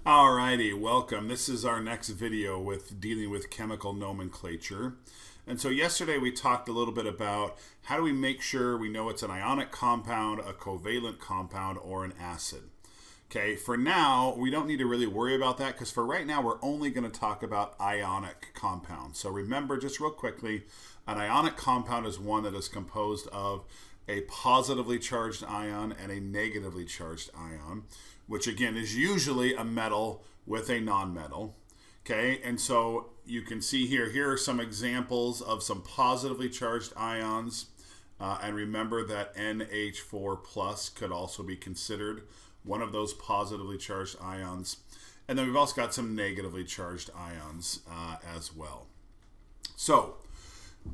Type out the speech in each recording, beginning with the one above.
Alrighty, welcome. This is our next video with dealing with chemical nomenclature. And so yesterday we talked a little bit about how do we make sure we know it's an ionic compound, a covalent compound, or an acid. Okay, for now, we don't need to really worry about that because for right now, we're only going to talk about ionic compounds. So remember, just real quickly, an ionic compound is one that is composed of a positively charged ion and a negatively charged ion, which again is usually a metal with a nonmetal. Okay, and so you can see here are some examples of some positively charged ions. And remember that NH4 plus could also be considered one of those positively charged ions. And then we've also got some negatively charged ions as well. So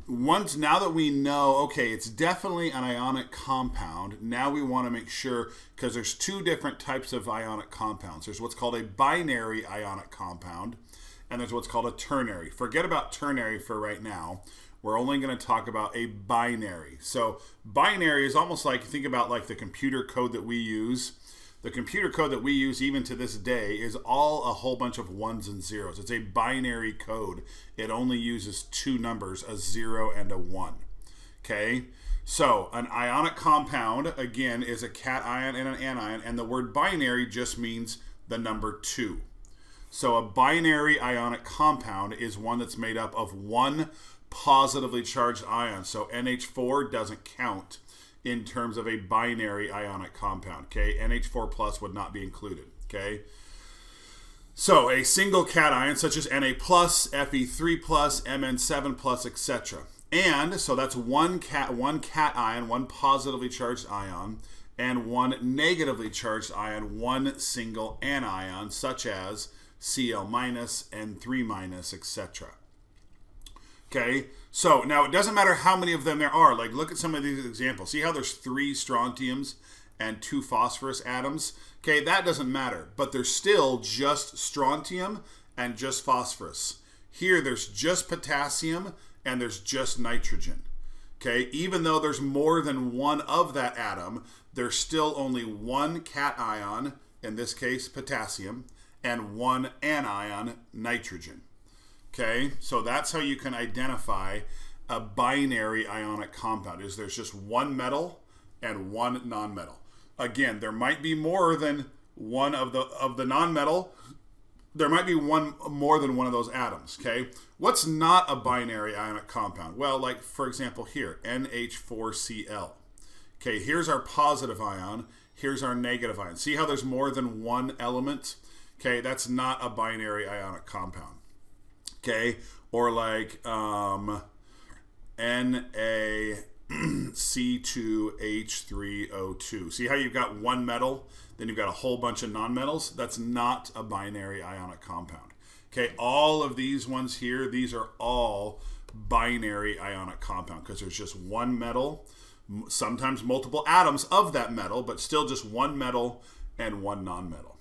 now that we know, okay, it's definitely an ionic compound, now we want to make sure, because there's two different types of ionic compounds. There's what's called a binary ionic compound, and there's what's called a ternary. Forget about ternary for right now. We're only going to talk about a binary. So binary is almost like, think about like the computer code that we use. The computer code that we use even to this day is all a whole bunch of ones and zeros. It's a binary code. It only uses two numbers, a 0 and a 1. Okay? So an ionic compound, again, is a cation and an anion, and the word binary just means the number 2. So a binary ionic compound is one that's made up of one positively charged ion. So NH4 doesn't count in terms of a binary ionic compound. Okay, NH4 plus would not be included. Okay, so a single cation such as Na plus, Fe3 plus, Mn7 plus, etc. And so that's one cation, one positively charged ion, and one negatively charged ion, one single anion, such as Cl minus, N3 minus, etc. Okay, so now it doesn't matter how many of them there are. Like, look at some of these examples. See how there's 3 strontiums and 2 phosphorus atoms? Okay, that doesn't matter, but there's still just strontium and just phosphorus. Here, there's just potassium and there's just nitrogen. Okay, even though there's more than one of that atom, there's still only one cation, in this case potassium, and one anion, nitrogen. Okay, so that's how you can identify a binary ionic compound, is there's just one metal and one nonmetal. Again, there might be more than one of the nonmetal. There might be more than one of those atoms, okay? What's not a binary ionic compound? Well, like for example here, NH4Cl. Okay, here's our positive ion, here's our negative ion. See how there's more than one element? Okay, that's not a binary ionic compound. Okay, or like NaC2H3O2. See how you've got one metal, then you've got a whole bunch of nonmetals? That's not a binary ionic compound. Okay, all of these ones here, these are all binary ionic compound because there's just one metal, sometimes multiple atoms of that metal, but still just one metal and one nonmetal.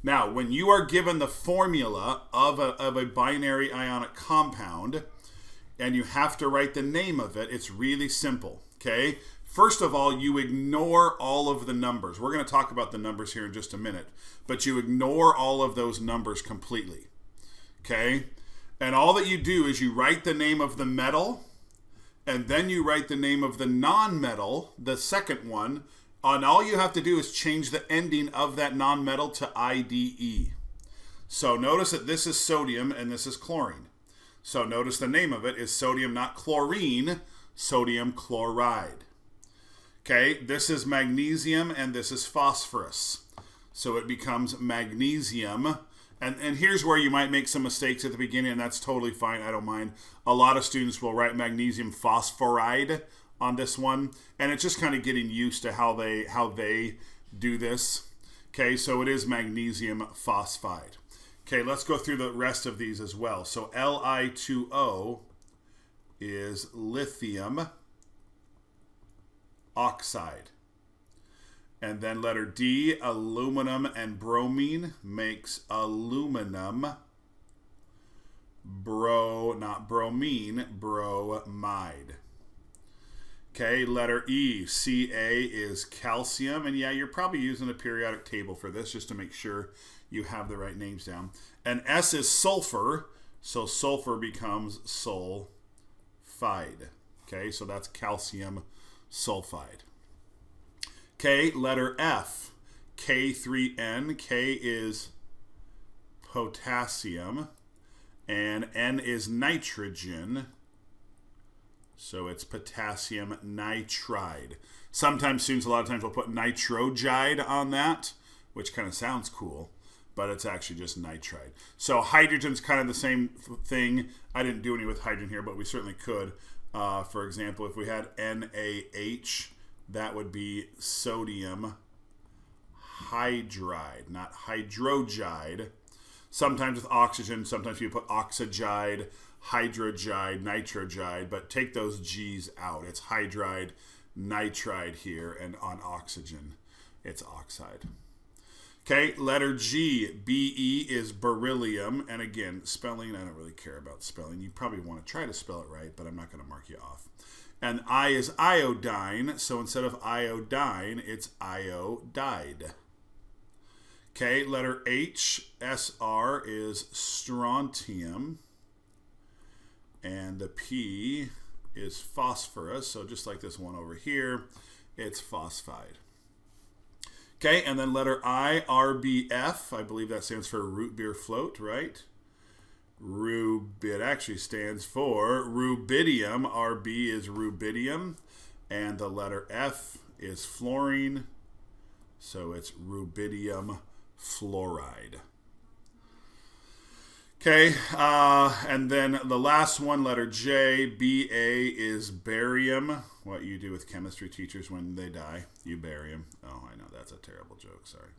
Now, when you are given the formula of a binary ionic compound and you have to write the name of it, it's really simple, okay? First of all, you ignore all of the numbers. We're going to talk about the numbers here in just a minute, but you ignore all of those numbers completely, okay? And all that you do is you write the name of the metal, and then you write the name of the nonmetal, the second one, and all you have to do is change the ending of that nonmetal to IDE. So notice that this is sodium and this is chlorine. So notice the name of it is sodium, not chlorine, sodium chloride. Okay, this is magnesium and this is phosphorus. So it becomes magnesium. And here's where you might make some mistakes at the beginning, and that's totally fine. I don't mind. A lot of students will write magnesium phosphoride on this one, and it's just kind of getting used to how they do this. Okay, so it is magnesium phosphide. Okay, let's go through the rest of these as well. So Li2O is lithium oxide. And then letter D, aluminum and bromine makes aluminum not bromine, bromide. Okay, letter E, Ca is calcium. And yeah, you're probably using a periodic table for this just to make sure you have the right names down. And S is sulfur, so sulfur becomes sulfide. Okay, so that's calcium sulfide. Okay, letter F, K3N. K is potassium, and N is nitrogen. So it's potassium nitride. Sometimes students, a lot of times, will put nitrogide on that, which kind of sounds cool, but it's actually just nitride. So hydrogen's kind of the same thing. I didn't do any with hydrogen here, but we certainly could. For example, if we had NaH, that would be sodium hydride, not hydrogide. Sometimes with oxygen, sometimes you put oxygide, hydrogide, nitrogide, but take those G's out. It's hydride, nitride here, and on oxygen, it's oxide. Okay, letter G, Be is beryllium, and again, spelling, I don't really care about spelling. You probably want to try to spell it right, but I'm not going to mark you off. And I is iodine, so instead of iodine, it's iodide. Okay, letter H, Sr is strontium. And the P is phosphorus, so just like this one over here, it's phosphide. Okay, and then letter I, RBF, I believe that stands for root beer float, right? It actually stands for rubidium. RB is rubidium, and the letter F is fluorine, so it's rubidium fluoride. Okay, and then the last one, letter J, Ba is barium. What you do with chemistry teachers when they die, you bury them. Oh, I know, that's a terrible joke, sorry.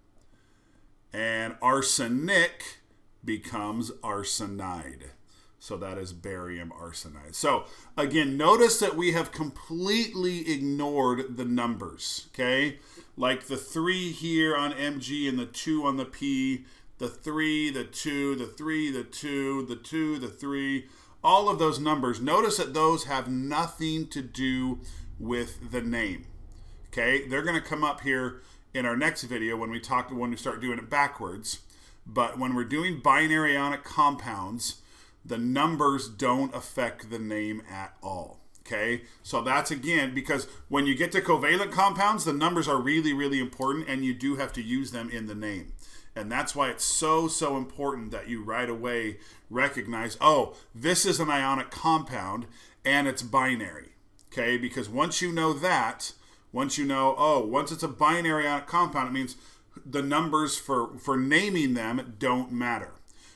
And arsenic becomes arsenide. So that is barium arsenide. So again, notice that we have completely ignored the numbers, okay? Like the 3 here on Mg and the 2 on the P, the 3, the 2, the 3, the 2, the 2, the 3, all of those numbers. Notice that those have nothing to do with the name, okay? They're going to come up here in our next video when we start doing it backwards. But when we're doing binary ionic compounds, the numbers don't affect the name at all, okay? So that's, again, because when you get to covalent compounds, the numbers are really, really important, and you do have to use them in the name. And that's why it's so, so important that you right away recognize, oh, this is an ionic compound, and it's binary, okay? Because once you know that, once it's a binary ionic compound, it means the numbers for naming them don't matter.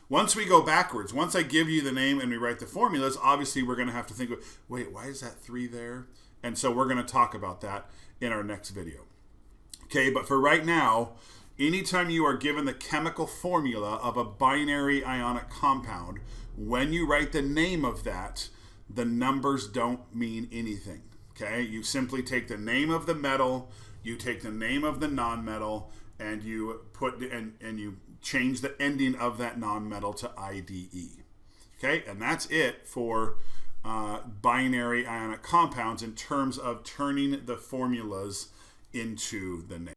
Once we go backwards, once I give you the name and we write the formulas, obviously we're going to have to think, wait, why is that 3 there? And so we're going to talk about that in our next video. Okay, but for right now, anytime you are given the chemical formula of a binary ionic compound, when you write the name of that, the numbers don't mean anything. Okay, you simply take the name of the metal, you take the name of the nonmetal, and you and you change the ending of that nonmetal to IDE. Okay, and that's it for binary ionic compounds in terms of turning the formulas into the name.